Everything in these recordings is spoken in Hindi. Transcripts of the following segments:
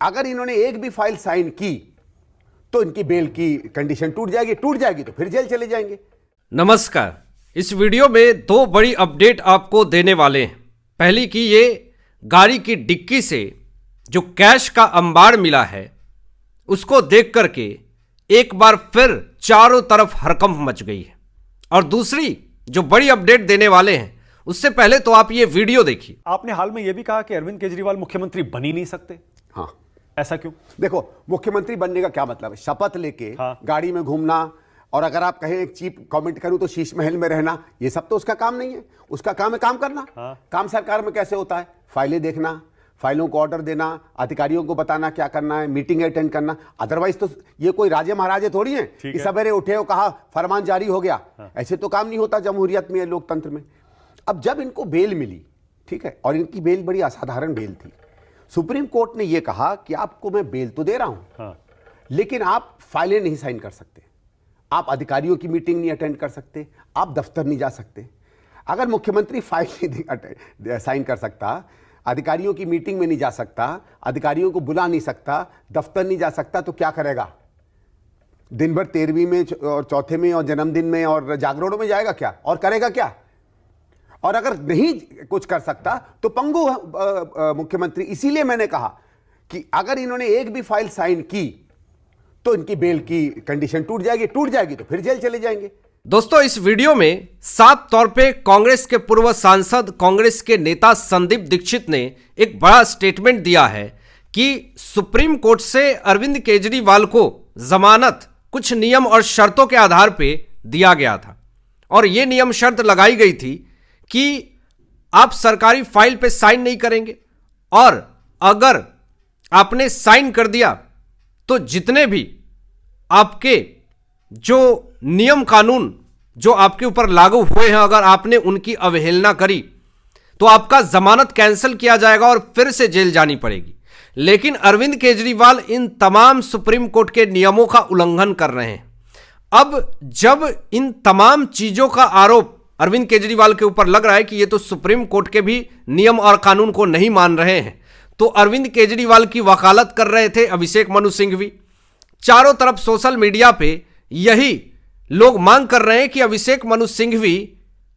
अगर इन्होंने एक भी फाइल साइन की तो इनकी बेल की कंडीशन टूट जाएगी तो फिर जेल चले जाएंगे। नमस्कार, इस वीडियो में दो बड़ी अपडेट आपको देने वाले हैं। पहली कि ये गाड़ी की डिक्की से जो कैश का अंबार मिला है उसको देख करके एक बार फिर चारों तरफ हड़कंप मच गई है, और दूसरी जो बड़ी अपडेट देने वाले हैं उससे पहले तो आप ये वीडियो देखिए। आपने हाल में यह भी कहा कि अरविंद केजरीवाल मुख्यमंत्री बन ही नहीं सकते। हाँ, ऐसा क्यों? देखो, मुख्यमंत्री बनने का क्या मतलब है? शपथ लेके गाड़ी में घूमना, और अगर आप कहें एक चीप कमेंट करूं तो शीश महल में रहना, ये सब तो उसका काम नहीं है। उसका काम है काम करना। काम सरकार में कैसे होता है? फाइलें देखना, फाइलों को ऑर्डर देना, अधिकारियों को बताना क्या करना है, मीटिंग अटेंड करना। अदरवाइज तो ये कोई राजे महाराजे थोड़ी हैं कि सवेरे उठे और कहा फरमान जारी हो गया। ऐसे तो काम नहीं होता जमहूरियत में, लोकतंत्र में। अब जब इनको बेल मिली, ठीक है, और इनकी बेल बड़ी असाधारण बेल थी, सुप्रीम कोर्ट ने यह कहा कि आपको मैं बेल तो दे रहा हूं, लेकिन आप फाइलें नहीं साइन कर सकते, आप अधिकारियों की मीटिंग नहीं अटेंड कर सकते, आप दफ्तर नहीं जा सकते। अगर मुख्यमंत्री फाइल नहीं साइन कर सकता, अधिकारियों की मीटिंग में नहीं जा सकता, अधिकारियों को बुला नहीं सकता, दफ्तर नहीं जा सकता, तो क्या करेगा? दिन भर 13वीं में और चौथे में और जन्मदिन में और जागरणों में जाएगा क्या, और करेगा क्या? और अगर नहीं कुछ कर सकता तो पंगु मुख्यमंत्री। इसीलिए मैंने कहा कि अगर इन्होंने एक भी फाइल साइन की तो इनकी बेल की कंडीशन टूट जाएगी तो फिर जेल चले जाएंगे। दोस्तों, इस वीडियो में साफ तौर पे कांग्रेस के पूर्व सांसद, कांग्रेस के नेता संदीप दीक्षित ने एक बड़ा स्टेटमेंट दिया है कि सुप्रीम कोर्ट से अरविंद केजरीवाल को जमानत कुछ नियम और शर्तों के आधार पे दिया गया था, और यह नियम शर्त लगाई गई थी कि आप सरकारी फाइल पे साइन नहीं करेंगे, और अगर आपने साइन कर दिया तो जितने भी आपके जो नियम कानून जो आपके ऊपर लागू हुए हैं, अगर आपने उनकी अवहेलना करी तो आपका जमानत कैंसिल किया जाएगा और फिर से जेल जानी पड़ेगी। लेकिन अरविंद केजरीवाल इन तमाम सुप्रीम कोर्ट के नियमों का उल्लंघन कर रहे हैं। अब जब इन तमाम चीजों का आरोप अरविंद केजरीवाल के ऊपर लग रहा है कि ये तो सुप्रीम कोर्ट के भी नियम और कानून को नहीं मान रहे हैं, तो अरविंद केजरीवाल की वकालत कर रहे थे अभिषेक मनु सिंघवी। चारों तरफ सोशल मीडिया पे यही लोग मांग कर रहे हैं कि अभिषेक मनु सिंघवी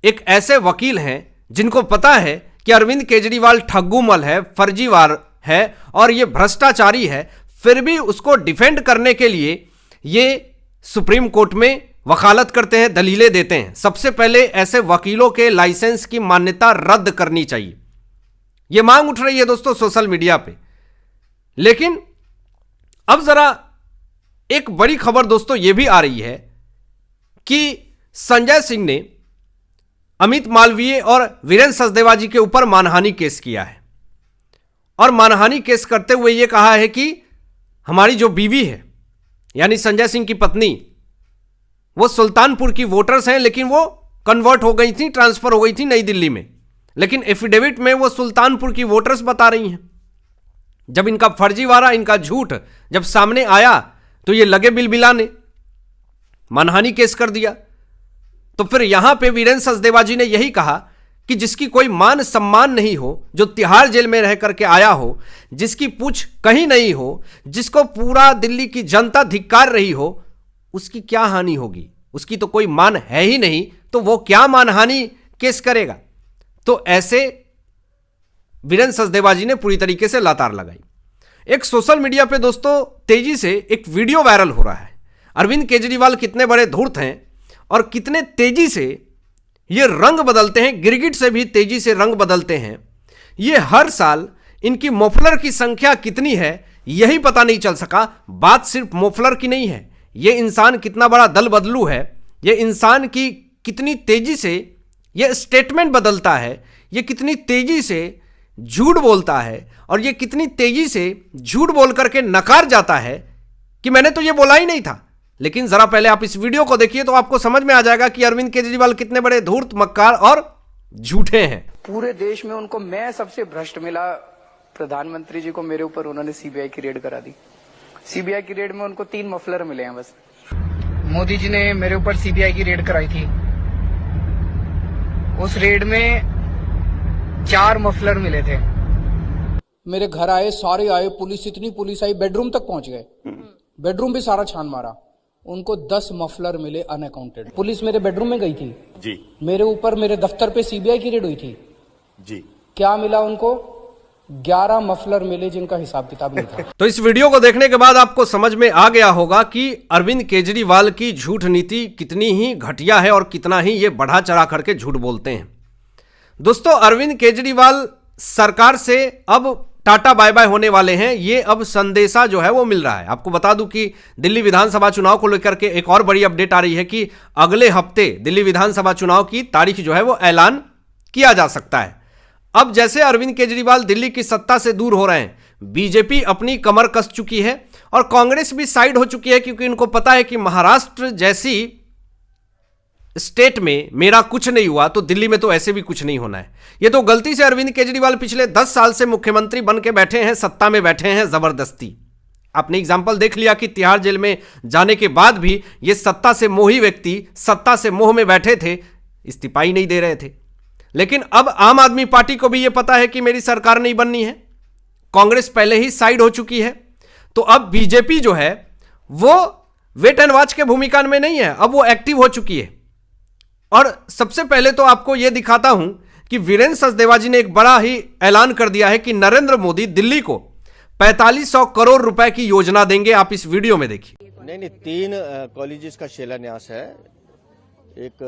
एक ऐसे वकील हैं जिनको पता है कि अरविंद केजरीवाल ठग्गूमल है, फर्जीवार है और ये भ्रष्टाचारी है, फिर भी उसको डिफेंड करने के लिए ये सुप्रीम कोर्ट में वकालत करते हैं, दलीलें देते हैं। सबसे पहले ऐसे वकीलों के लाइसेंस की मान्यता रद्द करनी चाहिए, यह मांग उठ रही है दोस्तों सोशल मीडिया पे। लेकिन अब जरा एक बड़ी खबर दोस्तों यह भी आ रही है कि संजय सिंह ने अमित मालवीय और वीरेंद्र सचदेवा जी के ऊपर मानहानि केस किया है, और मानहानि केस करते हुए यह कहा है कि हमारी जो बीवी है यानी संजय सिंह की पत्नी, वो सुल्तानपुर की वोटर्स हैं, लेकिन वो कन्वर्ट हो गई थी, ट्रांसफर हो गई थी नई दिल्ली में, लेकिन एफिडेविट में वो सुल्तानपुर की वोटर्स बता रही हैं। जब इनका फर्जीवाड़ा, इनका झूठ जब सामने आया तो ये लगे बिलबिलाने, मानहानि केस कर दिया। तो फिर यहां पे वीरेंद्र सचदेवा जी ने यही कहा कि जिसकी कोई मान सम्मान नहीं हो, जो तिहाड़ जेल में रह करके आया हो, जिसकी पूछ कहीं नहीं हो, जिसको पूरा दिल्ली की जनता धिक्कार रही हो, उसकी क्या हानि होगी? उसकी तो कोई मान है ही नहीं, तो वो क्या मानहानि केस करेगा? तो ऐसे वीरेंद्र सचदेवा जी ने पूरी तरीके से लातार लगाई। एक सोशल मीडिया पे दोस्तों तेजी से एक वीडियो वायरल हो रहा है। अरविंद केजरीवाल कितने बड़े धूर्त हैं और कितने तेजी से ये रंग बदलते हैं, गिरगिट से भी तेजी से रंग बदलते हैं। ये हर साल इनकी मोफलर की संख्या कितनी है यही पता नहीं चल सका। बात सिर्फ मोफलर की नहीं है, ये इंसान कितना बड़ा दल बदलू है, ये इंसान की कितनी तेजी से ये स्टेटमेंट बदलता है, ये कितनी तेजी से झूठ बोलता है, और ये कितनी तेजी से झूठ बोल करके नकार जाता है कि मैंने तो ये बोला ही नहीं था। लेकिन जरा पहले आप इस वीडियो को देखिए तो आपको समझ में आ जाएगा कि अरविंद केजरीवाल कितने बड़े धूर्त, मक्कार और झूठे हैं। पूरे देश में उनको मैं सबसे भ्रष्ट मिला। प्रधानमंत्री जी को मेरे ऊपर उन्होंने सीबीआई की रेड करा दी। सीबीआई की रेड में उनको 3 मफलर मिले हैं बस। मोदी जी ने मेरे ऊपर सीबीआई की रेड कराई थी, उस रेड में 4 मफलर मिले थे। मेरे घर आए, सारे आए, पुलिस, इतनी पुलिस आई, बेडरूम तक पहुंच गए, बेडरूम भी सारा छान मारा, उनको 10 मफलर मिले अनअकाउंटेड। पुलिस मेरे बेडरूम में गई थी जी, मेरे ऊपर, मेरे दफ्तर पे सीबीआई की रेड हुई थी जी। क्या मिला उनको? 11 मफलर मिले जिनका हिसाब किताब नहीं था। तो इस वीडियो को देखने के बाद आपको समझ में आ गया होगा कि अरविंद केजरीवाल की झूठ नीति कितनी ही घटिया है और कितना ही ये बढ़ा चढ़ा करके झूठ बोलते हैं। दोस्तों, अरविंद केजरीवाल सरकार से अब टाटा बाय बाय होने वाले हैं, ये अब संदेशा जो है वो मिल रहा है। आपको बता दूं कि दिल्ली विधानसभा चुनाव को लेकर के एक और बड़ी अपडेट आ रही है कि अगले हफ्ते दिल्ली विधानसभा चुनाव की तारीख जो है वो ऐलान किया जा सकता है। अब जैसे अरविंद केजरीवाल दिल्ली की सत्ता से दूर हो रहे हैं, बीजेपी अपनी कमर कस चुकी है और कांग्रेस भी साइड हो चुकी है, क्योंकि इनको पता है कि महाराष्ट्र जैसी स्टेट में मेरा कुछ नहीं हुआ तो दिल्ली में तो ऐसे भी कुछ नहीं होना है। ये तो गलती से अरविंद केजरीवाल पिछले 10 साल से मुख्यमंत्री बन के बैठे हैं, सत्ता में बैठे हैं जबरदस्ती। आपने एग्जाम्पल देख लिया कि तिहाड़ जेल में जाने के बाद भी ये सत्ता से मोही व्यक्ति सत्ता से मोह में बैठे थे, इस्तीफा ही नहीं दे रहे थे। लेकिन अब आम आदमी पार्टी को भी यह पता है कि मेरी सरकार नहीं बननी है, कांग्रेस पहले ही साइड हो चुकी है, तो अब बीजेपी जो है वो वेट एंड वॉच के भूमिका में नहीं है, अब वो एक्टिव हो चुकी है। और सबसे पहले तो आपको यह दिखाता हूं कि वीरेंद्र सचदेवा जी ने एक बड़ा ही ऐलान कर दिया है कि नरेंद्र मोदी दिल्ली को 4500 करोड़ रुपए की योजना देंगे। आप इस वीडियो में देखिए। नहीं, 3 कॉलेजेस का शिलान्यास है। एक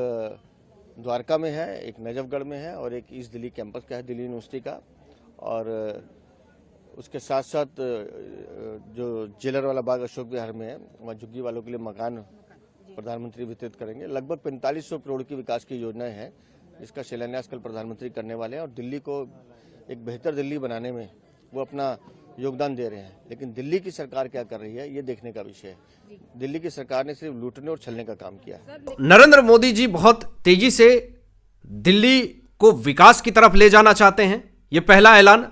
द्वारका में है, एक नजफगढ़ में है और एक ईस्ट दिल्ली कैंपस का है, दिल्ली यूनिवर्सिटी का। और उसके साथ साथ जो जेलर वाला बाग अशोक विहार में है, वहाँ झुग्गी वालों के लिए मकान प्रधानमंत्री वितरित करेंगे। लगभग 4500 करोड़ की विकास की योजनाएं हैं, इसका शिलान्यास कल प्रधानमंत्री करने वाले हैं और दिल्ली को एक बेहतर दिल्ली बनाने में वो अपना योगदान दे रहे हैं। लेकिन दिल्ली की सरकार क्या कर रही है, ये देखने का विषय है। दिल्ली की सरकार ने सिर्फ लूटने और छलने का काम किया है। नरेंद्र मोदी जी बहुत तेजी से दिल्ली को विकास की तरफ ले जाना चाहते हैं, ये पहला ऐलान।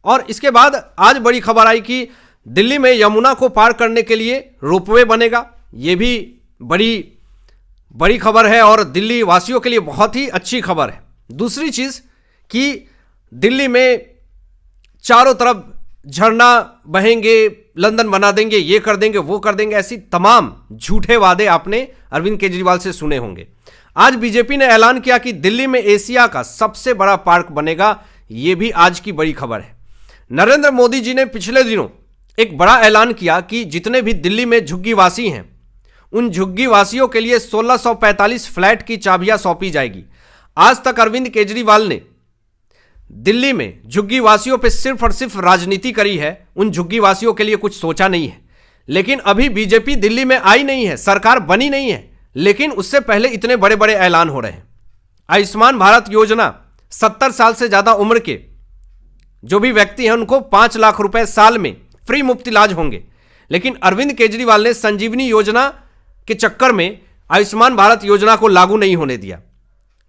और इसके बाद आज बड़ी खबर आई कि दिल्ली में यमुना को पार करने के लिए रोपवे बनेगा, ये भी बड़ी खबर है और दिल्ली वासियों के लिए बहुत ही अच्छी खबर है। दूसरी चीज कि दिल्ली में चारों तरफ झरना बहेंगे, लंदन बना देंगे, ये कर देंगे, वो कर देंगे, ऐसी तमाम झूठे वादे आपने अरविंद केजरीवाल से सुने होंगे। आज बीजेपी ने ऐलान किया कि दिल्ली में एशिया का सबसे बड़ा पार्क बनेगा, ये भी आज की बड़ी खबर है। नरेंद्र मोदी जी ने पिछले दिनों एक बड़ा ऐलान किया कि जितने भी दिल्ली में झुग्गी वासी हैं, उन झुग्गी वासियों के लिए 1645 फ्लैट की चाबियां सौंपी जाएगी। आज तक अरविंद केजरीवाल ने दिल्ली में झुग्गी वासियों पे सिर्फ और सिर्फ राजनीति करी है, उन झुग्गी वासियों के लिए कुछ सोचा नहीं है। लेकिन अभी बीजेपी दिल्ली में आई नहीं है, सरकार बनी नहीं है, लेकिन उससे पहले इतने बड़े बड़े ऐलान हो रहे हैं। आयुष्मान भारत योजना, 70 साल से ज्यादा उम्र के जो भी व्यक्ति हैं उनको 5 लाख रुपए साल में फ्री मुफ्त इलाज होंगे। लेकिन अरविंद केजरीवाल ने संजीवनी योजना के चक्कर में आयुष्मान भारत योजना को लागू नहीं होने दिया।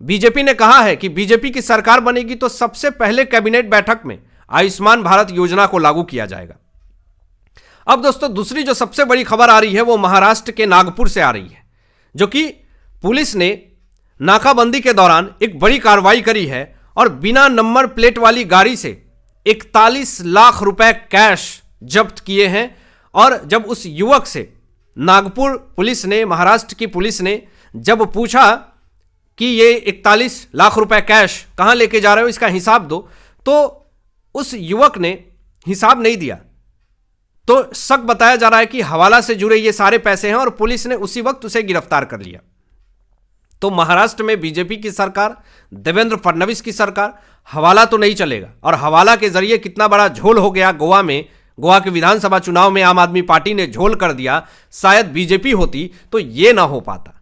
बीजेपी ने कहा है कि बीजेपी की सरकार बनेगी तो सबसे पहले कैबिनेट बैठक में आयुष्मान भारत योजना को लागू किया जाएगा। अब दोस्तों, दूसरी जो सबसे बड़ी खबर आ रही है वो महाराष्ट्र के नागपुर से आ रही है, जो कि पुलिस ने नाकाबंदी के दौरान एक बड़ी कार्रवाई करी है और बिना नंबर प्लेट वाली गाड़ी से 41 लाख रुपए कैश जब्त किए हैं। और जब उस युवक से नागपुर पुलिस ने, महाराष्ट्र की पुलिस ने जब पूछा कि ये 41 लाख रुपए कैश कहां लेके जा रहे हो, इसका हिसाब दो, तो उस युवक ने हिसाब नहीं दिया। तो शक बताया जा रहा है कि हवाला से जुड़े ये सारे पैसे हैं और पुलिस ने उसी वक्त उसे गिरफ्तार कर लिया। तो महाराष्ट्र में बीजेपी की सरकार, देवेंद्र फडणवीस की सरकार, हवाला तो नहीं चलेगा। और हवाला के जरिए कितना बड़ा झोल हो गया गोवा में, गोवा के विधानसभा चुनाव में आम आदमी पार्टी ने झोल कर दिया। शायद बीजेपी होती तो यह ना हो पाता।